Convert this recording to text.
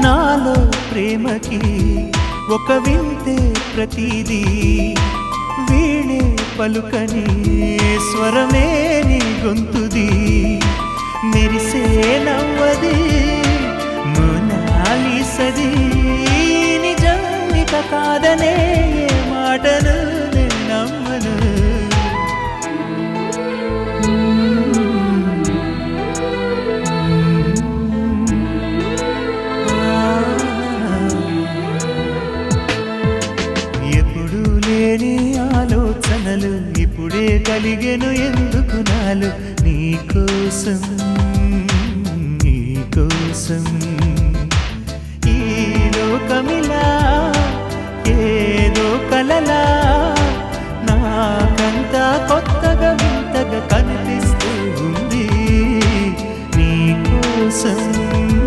నాలో ప్రేమకి ఒక వింతే ప్రతిదీ వీణే పలుకని స్వరమే నీ గొంతుది మెరిసే నవ్వది మోనాలిసది నిజం ఇక కాదనే మాటను నేను నమ్మను ఎప్పుడు లేని ఆలోచనలు ఇప్పుడే కలిగెను ఎందుకు నాలు నీకోసం నీకోసం ఈ లోకమిలా ఏదో కలలా నాకంతా కొత్తగా వింతగా కనిపిస్తూ ఉంది నీకోసం